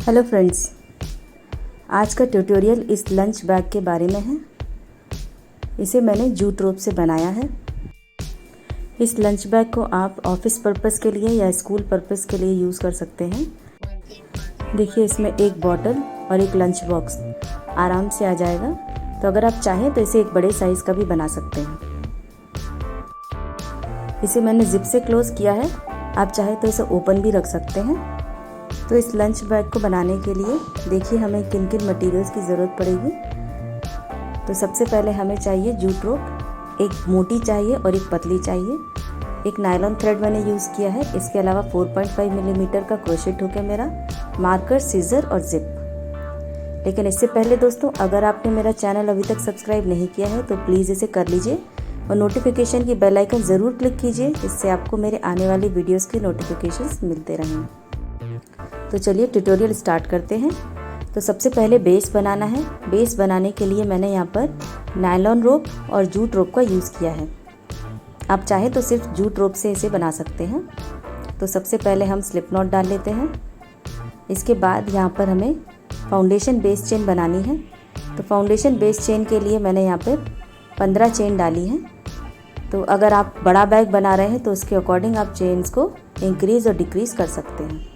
Hello friends, आज का tutorial इस लंच बैग के बारे में है। इसे मैंने जूट रोप से बनाया है। इस लंच बैग को आप ऑफिस पर्पस के लिए या स्कूल पर्पस के लिए यूज़ कर सकते हैं। देखिए, इसमें एक बॉटल और एक लंच बॉक्स आराम से आ जाएगा। तो अगर आप चाहें तो इसे एक बड़े साइज़ का भी बना सकते हैं। इसे मैंने जिप से क्लोज़ किया है। आप चाहे तो इसे ओपन भी रख सकते हैं। तो इस लंच बैग को बनाने के लिए देखिए हमें किन किन मटेरियल्स की ज़रूरत पड़ेगी। तो सबसे पहले हमें चाहिए जूट रोप, एक मोटी चाहिए और एक पतली चाहिए। एक नायलॉन थ्रेड मैंने यूज़ किया है। इसके अलावा 4.5 मिलीमीटर का क्रोशेट हुक है मेरा, मार्कर, सीजर और जिप। लेकिन इससे पहले दोस्तों, अगर आपने मेरा चैनल अभी तक सब्सक्राइब नहीं किया है तो प्लीज़ इसे कर लीजिए और नोटिफिकेशन की बेल आइकन ज़रूर क्लिक कीजिए, जिससे आपको मेरे आने वाली वीडियोज़ के नोटिफिकेशंस मिलते रहें। तो चलिए ट्यूटोरियल स्टार्ट करते हैं। तो सबसे पहले बेस बनाना है। बेस बनाने के लिए मैंने यहाँ पर नायलॉन रोप और जूट रोप का यूज़ किया है। आप चाहे तो सिर्फ जूट रोप से इसे बना सकते हैं। तो सबसे पहले हम स्लिप नॉट डाल लेते हैं। इसके बाद यहाँ पर हमें फाउंडेशन बेस चेन बनानी है। तो फाउंडेशन बेस चेन के लिए मैंने यहाँ पर 15 चेन डाली है। तो अगर आप बड़ा बैग बना रहे हैं तो उसके अकॉर्डिंग आप चेन्स को इंक्रीज़ और डिक्रीज़ कर सकते हैं।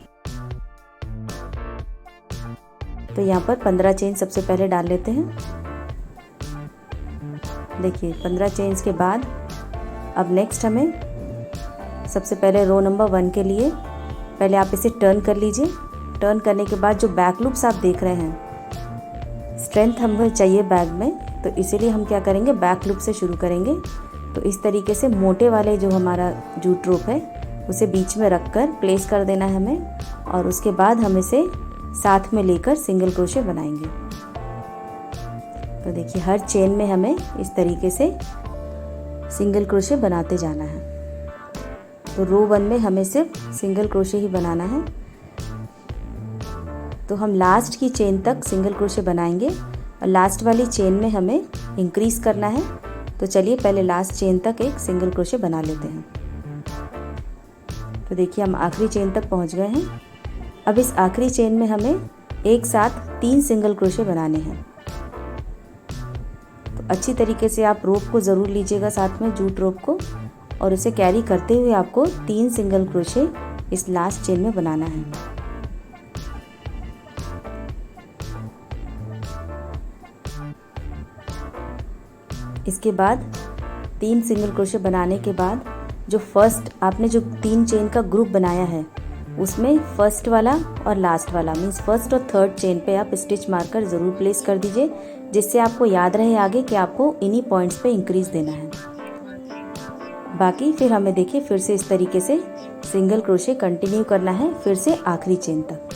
तो यहाँ पर 15 चेन सबसे पहले डाल लेते हैं। देखिए 15 चेन्स के बाद अब नेक्स्ट हमें सबसे पहले रो नंबर 1 के लिए पहले आप इसे टर्न कर लीजिए। टर्न करने के बाद जो बैक लूप्स आप देख रहे हैं, स्ट्रेंथ हमें चाहिए बैग में, तो इसीलिए हम क्या करेंगे, बैक लूप से शुरू करेंगे। तो इस तरीके से मोटे वाले जो हमारा जूट रोप है उसे बीच में रख कर प्लेस कर देना है हमें, और उसके बाद हम इसे साथ में लेकर सिंगल क्रोशे बनाएंगे। तो देखिए हर चेन में हमें इस तरीके से सिंगल क्रोशे बनाते जाना है। तो रो 1 में हमें सिर्फ सिंगल क्रोशे ही बनाना है। तो हम लास्ट की चेन तक सिंगल क्रोशे बनाएंगे और लास्ट वाली चेन में हमें इंक्रीज करना है। तो चलिए पहले लास्ट चेन तक एक सिंगल क्रोशे बना लेते हैं। तो देखिए हम आखिरी चेन तक पहुंच गए हैं। अब इस आखिरी चेन में हमें एक साथ 3 सिंगल क्रोशे बनाने हैं। तो अच्छी तरीके से आप रोप को ज़रूर लीजिएगा साथ में, जूट रोप को, और उसे कैरी करते हुए आपको 3 सिंगल क्रोशे इस लास्ट चेन में बनाना है। इसके बाद 3 सिंगल क्रोशे बनाने के बाद जो फर्स्ट आपने जो 3 चेन का ग्रुप बनाया है उसमें फर्स्ट वाला और लास्ट वाला मीन्स फर्स्ट और थर्ड चेन पे आप स्टिच मार्कर ज़रूर प्लेस कर दीजिए, जिससे आपको याद रहे आगे कि आपको इन्हीं पॉइंट्स पे इंक्रीज़ देना है। बाकी फिर हमें देखिए फिर से इस तरीके से सिंगल क्रोशे कंटिन्यू करना है फिर से आखिरी चेन तक।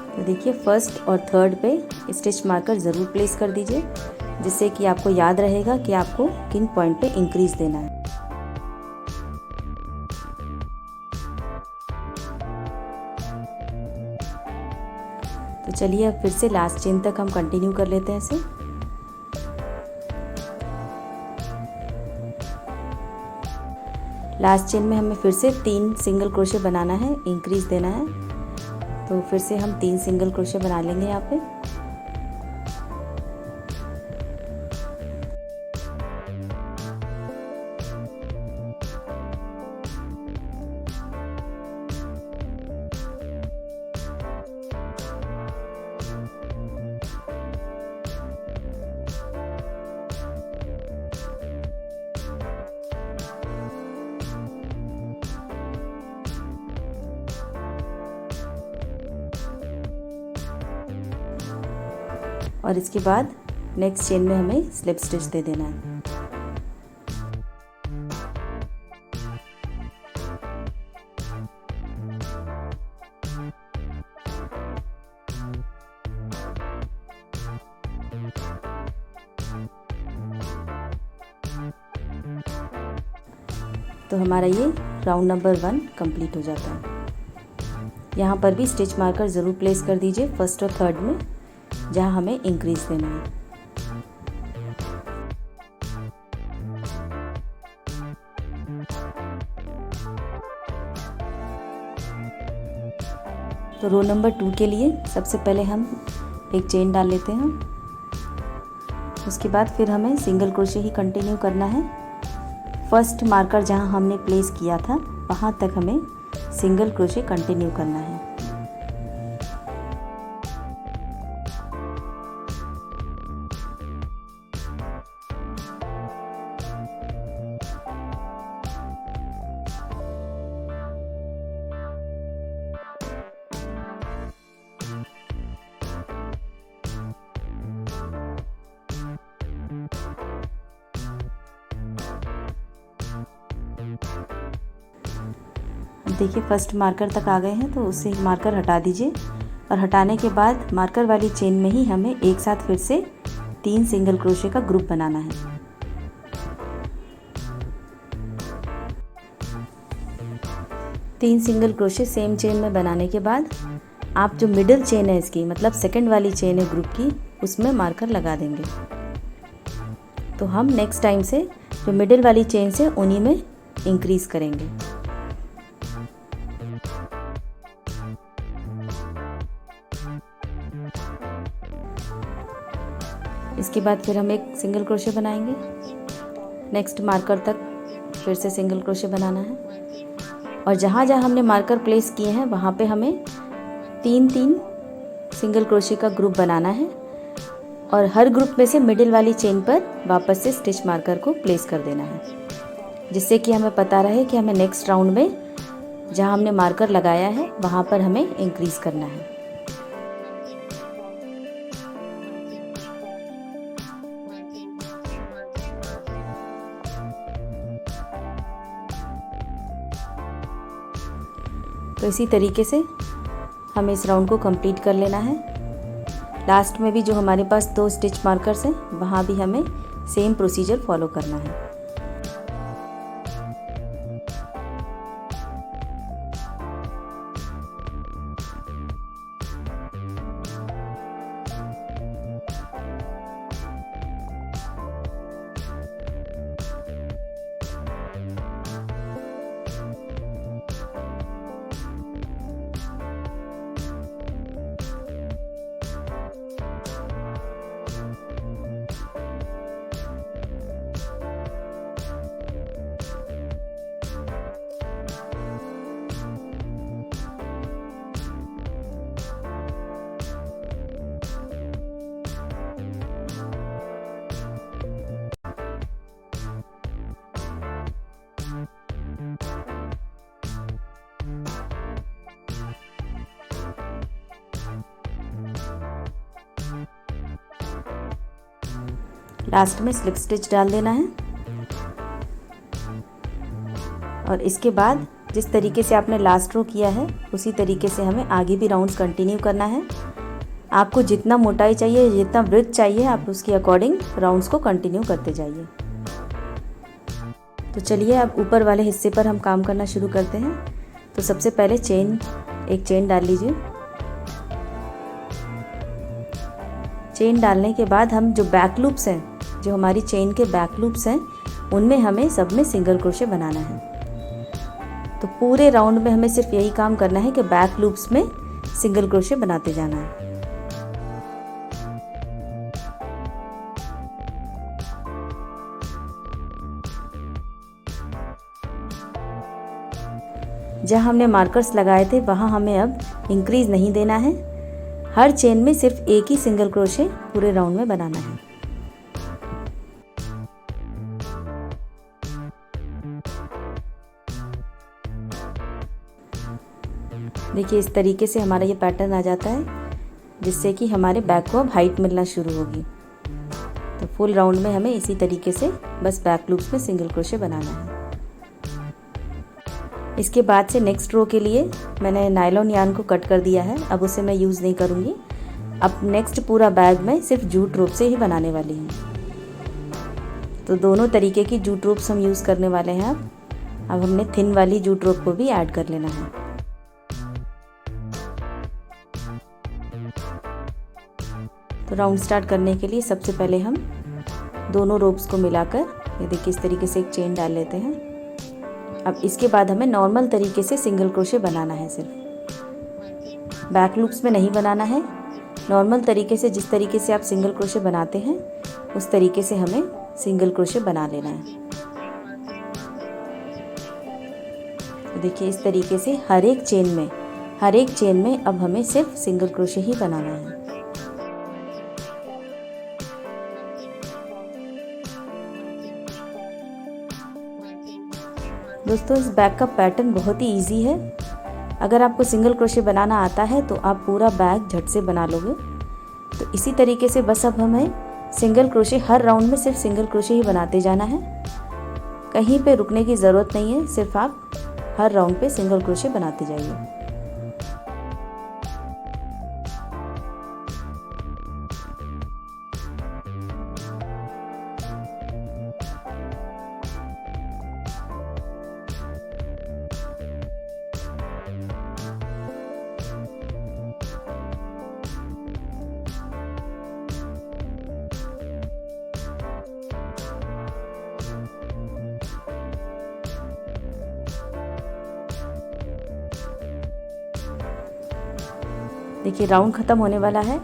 तो देखिए फर्स्ट और थर्ड पे स्टिच मार्कर ज़रूर प्लेस कर दीजिए, जिससे कि आपको याद रहेगा कि आपको किन पॉइंट पे इंक्रीज देना है। तो चलिए अब फिर से लास्ट चेन तक हम कंटिन्यू कर लेते हैं इसे। लास्ट चेन में हमें फिर से 3 सिंगल क्रोशे बनाना है, इंक्रीज देना है। तो फिर से हम 3 सिंगल क्रोशे बना लेंगे यहाँ पे। और इसके बाद नेक्स्ट चेन में हमें स्लिप स्टिच दे देना है। तो हमारा ये राउंड नंबर 1 कंप्लीट हो जाता है। यहाँ पर भी स्टिच मार्कर ज़रूर प्लेस कर दीजिए फर्स्ट और थर्ड में, जहाँ हमें इंक्रीज देना है। तो रो नंबर 2 के लिए सबसे पहले हम एक चेन डाल लेते हैं। उसके बाद फिर हमें सिंगल क्रोशे ही कंटिन्यू करना है। फर्स्ट मार्कर जहाँ हमने प्लेस किया था वहाँ तक हमें सिंगल क्रोशे कंटिन्यू करना है। देखिए फर्स्ट मार्कर तक आ गए हैं, तो उससे मार्कर हटा दीजिए और हटाने के बाद मार्कर वाली चेन में ही हमें एक साथ फिर से 3 सिंगल क्रोशे का ग्रुप बनाना है। तीन सिंगल क्रोशे सेम चेन में बनाने के बाद आप जो मिडिल चेन है इसकी, मतलब सेकंड वाली चेन है ग्रुप की, उसमें मार्कर लगा देंगे। तो हम नेक्स्ट टाइम से जो मिडिल वाली चेन से उन्हीं में इंक्रीज करेंगे। इसके बाद फिर हम एक सिंगल क्रोशे बनाएंगे। नेक्स्ट मार्कर तक फिर से सिंगल क्रोशे बनाना है और जहाँ जहाँ हमने मार्कर प्लेस किए हैं वहाँ पे हमें 3-3 सिंगल क्रोशे का ग्रुप बनाना है और हर ग्रुप में से मिडिल वाली चेन पर वापस से स्टिच मार्कर को प्लेस कर देना है, जिससे कि हमें पता रहे कि हमें नेक्स्ट राउंड में जहाँ हमने मार्कर लगाया है वहाँ पर हमें इंक्रीज करना है। तो इसी तरीके से हमें इस राउंड को कंप्लीट कर लेना है। लास्ट में भी जो हमारे पास 2 स्टिच मार्कर्स हैं वहाँ भी हमें सेम प्रोसीजर फॉलो करना है। लास्ट में स्लिप स्टिच डाल देना है और इसके बाद जिस तरीके से आपने लास्ट रो किया है उसी तरीके से हमें आगे भी राउंड्स कंटिन्यू करना है। आपको जितना मोटाई चाहिए, जितना ब्रेड्थ चाहिए, आप उसके अकॉर्डिंग राउंड्स को कंटिन्यू करते जाइए। तो चलिए अब ऊपर वाले हिस्से पर हम काम करना शुरू करते हैं। तो सबसे पहले एक चेन डाल लीजिए। चेन डालने के बाद हम जो बैक लूप्स हैं, जो हमारी चेन के बैक लूप्स हैं, उनमें हमें सब में सिंगल क्रोशे बनाना है। तो पूरे राउंड में हमें सिर्फ यही काम करना है कि बैक लूप्स में सिंगल क्रोशे बनाते जाना है। जहाँ हमने मार्कर्स लगाए थे वहाँ हमें अब इंक्रीज नहीं देना है। हर चेन में सिर्फ एक ही सिंगल क्रोशे पूरे राउंड में बनाना है। देखिए इस तरीके से हमारा ये पैटर्न आ जाता है, जिससे कि हमारे बैक को अब हाइट मिलना शुरू होगी। तो फुल राउंड में हमें इसी तरीके से बस बैक लूप्स में सिंगल क्रोशे बनाना है। इसके बाद से नेक्स्ट रो के लिए मैंने नायलॉन यार्न को कट कर दिया है, अब उसे मैं यूज़ नहीं करूँगी। अब नेक्स्ट पूरा बैग मैं सिर्फ जूट रोप से ही बनाने वाली हूँ। तो दोनों तरीके की जूट रोप्स हम यूज़ करने वाले हैं। अब हमने थिन वाली जूट रोप को भी ऐड कर लेना है। तो राउंड स्टार्ट करने के लिए सबसे पहले हम दोनों रोप्स को मिलाकर ये देखिए इस तरीके से एक चेन डाल लेते हैं। अब इसके बाद हमें नॉर्मल तरीके से सिंगल क्रोशे बनाना है, सिर्फ बैक लूप्स में नहीं बनाना है। नॉर्मल तरीके से जिस तरीके से आप सिंगल क्रोशे बनाते हैं उस तरीके से हमें सिंगल क्रोशे बना लेना है। तो देखिए इस तरीके से हर एक चेन में अब हमें सिर्फ सिंगल क्रोशे ही बनाना है। दोस्तों इस बैग का पैटर्न बहुत ही इजी है। अगर आपको सिंगल क्रोशे बनाना आता है तो आप पूरा बैग झट से बना लोगे। तो इसी तरीके से बस अब हमें सिंगल क्रोशे हर राउंड में सिर्फ सिंगल क्रोशे ही बनाते जाना है। कहीं पे रुकने की ज़रूरत नहीं है, सिर्फ आप हर राउंड पे सिंगल क्रोशे बनाते जाइए। देखिए राउंड ख़त्म होने वाला है।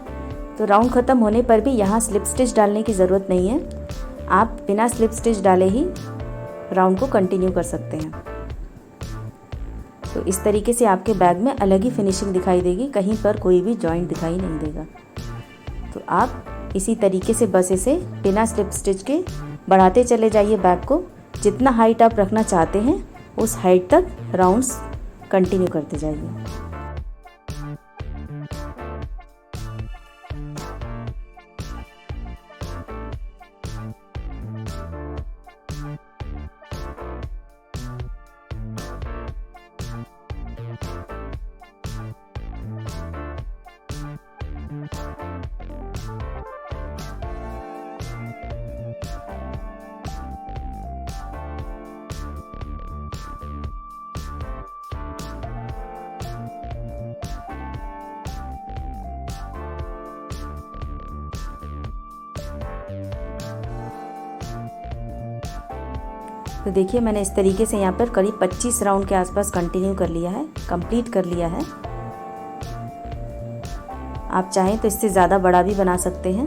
तो राउंड ख़त्म होने पर भी यहाँ स्लिप स्टिच डालने की ज़रूरत नहीं है, आप बिना स्लिप स्टिच डाले ही राउंड को कंटिन्यू कर सकते हैं। तो इस तरीके से आपके बैग में अलग ही फिनिशिंग दिखाई देगी, कहीं पर कोई भी जॉइंट दिखाई नहीं देगा। तो आप इसी तरीके से बस इसे बिना स्लिप स्टिच के बढ़ाते चले जाइए बैग को। जितना हाइट आप रखना चाहते हैं उस हाइट तक राउंड्स कंटिन्यू करते जाइए। तो देखिए मैंने इस तरीके से यहाँ पर करीब 25 राउंड के आसपास कंटिन्यू कर लिया है, कंप्लीट कर लिया है। आप चाहें तो इससे ज़्यादा बड़ा भी बना सकते हैं,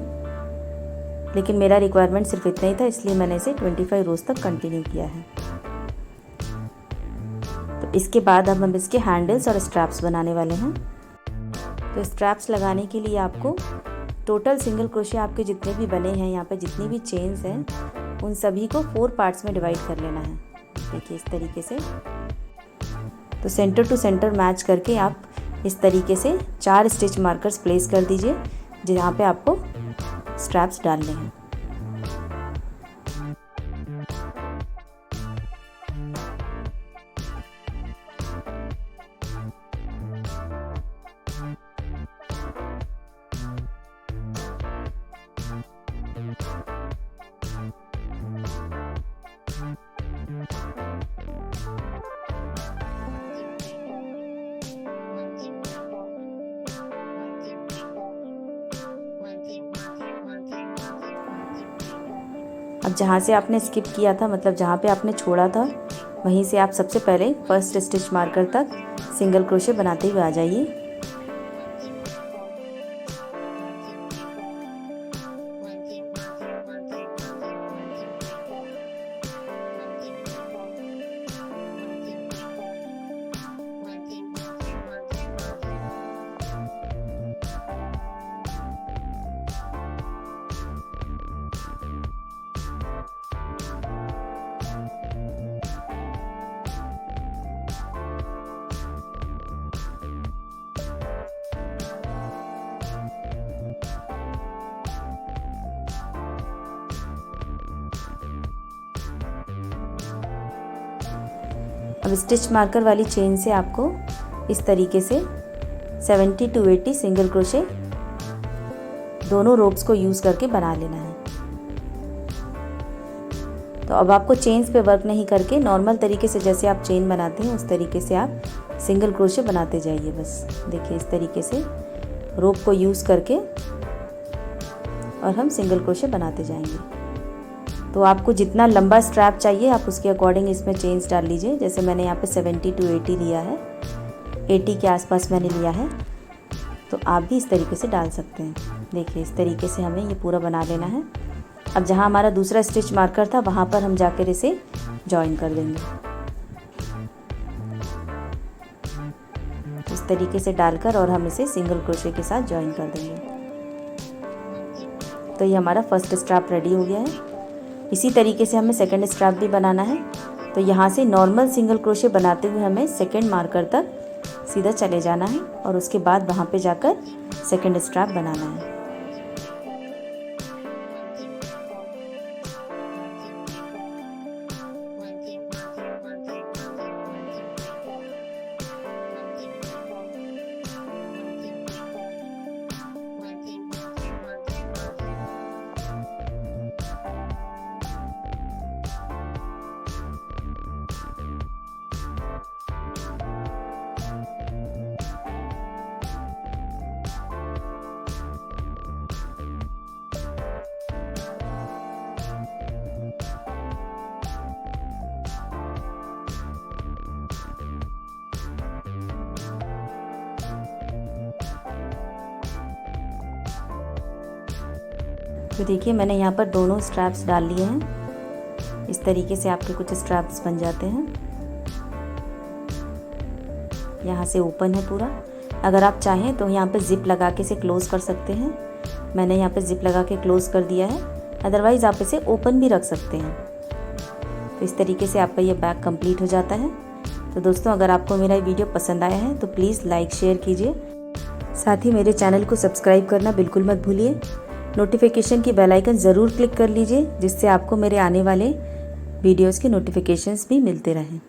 लेकिन मेरा रिक्वायरमेंट सिर्फ इतना ही था, इसलिए मैंने इसे 25 रोज़ तक कंटिन्यू किया है। तो इसके बाद अब हम इसके हैंडल्स और स्ट्रैप्स बनाने वाले हैं। तो स्ट्रैप्स लगाने के लिए आपको टोटल सिंगल क्रोशे आपके जितने भी बने हैं, यहाँ पे जितनी भी चेन्स हैं, उन सभी को 4 पार्ट्स में डिवाइड कर लेना है। देखिए इस तरीके से। तो सेंटर टू सेंटर मैच करके आप इस तरीके से 4 स्टिच मार्कर्स प्लेस कर दीजिए जहाँ पे आपको स्ट्रैप्स डालने हैं। अब जहाँ से आपने स्किप किया था, मतलब जहाँ पे आपने छोड़ा था, वहीं से आप सबसे पहले फर्स्ट स्टिच मार्कर तक सिंगल क्रोशे बनाते हुए आ जाइए। अब स्टिच मार्कर वाली चेन से आपको इस तरीके से 70 to 80 सिंगल क्रोशे दोनों रोप्स को यूज़ करके बना लेना है। तो अब आपको चेन्स पे वर्क नहीं करके नॉर्मल तरीके से जैसे आप चेन बनाते हैं उस तरीके से आप सिंगल क्रोशे बनाते जाइए। बस देखिए इस तरीके से रोप को यूज़ करके और हम सिंगल क्रोशे बनाते जाएंगे। तो आपको जितना लंबा स्ट्रैप चाहिए आप उसके अकॉर्डिंग इसमें चेन्स डाल लीजिए। जैसे मैंने यहाँ पे 70 to 80 लिया है, 80 के आसपास मैंने लिया है, तो आप भी इस तरीके से डाल सकते हैं। देखिए इस तरीके से हमें ये पूरा बना लेना है। अब जहाँ हमारा दूसरा स्टिच मार्कर था वहाँ पर हम जाकर इसे जॉइन कर देंगे। इस तरीके से डालकर और हम इसे सिंगल क्रोशे के साथ जॉइन कर देंगे। तो ये हमारा फर्स्ट स्ट्रैप रेडी हो गया है। इसी तरीके से हमें सेकंड स्ट्रैप भी बनाना है। तो यहाँ से नॉर्मल सिंगल क्रोशे बनाते हुए हमें सेकंड मार्कर तक सीधा चले जाना है और उसके बाद वहाँ पे जाकर सेकंड स्ट्रैप बनाना है। तो देखिए मैंने यहाँ पर दोनों स्ट्रैप्स डाल लिए हैं। इस तरीके से आपके कुछ स्ट्रैप्स बन जाते हैं। यहाँ से ओपन है पूरा। अगर आप चाहें तो यहाँ पे जिप लगा के इसे क्लोज़ कर सकते हैं। मैंने यहाँ पे जिप लगा के क्लोज़ कर दिया है, अदरवाइज़ आप इसे ओपन भी रख सकते हैं। तो इस तरीके से आपका ये बैग कंप्लीट हो जाता है। तो दोस्तों अगर आपको मेरा वीडियो पसंद आया है तो प्लीज़ लाइक शेयर कीजिए। साथ ही मेरे चैनल को सब्सक्राइब करना बिल्कुल मत भूलिए। नोटिफिकेशन की बेल आइकन ज़रूर क्लिक कर लीजिए, जिससे आपको मेरे आने वाले वीडियोस के नोटिफिकेशंस भी मिलते रहें।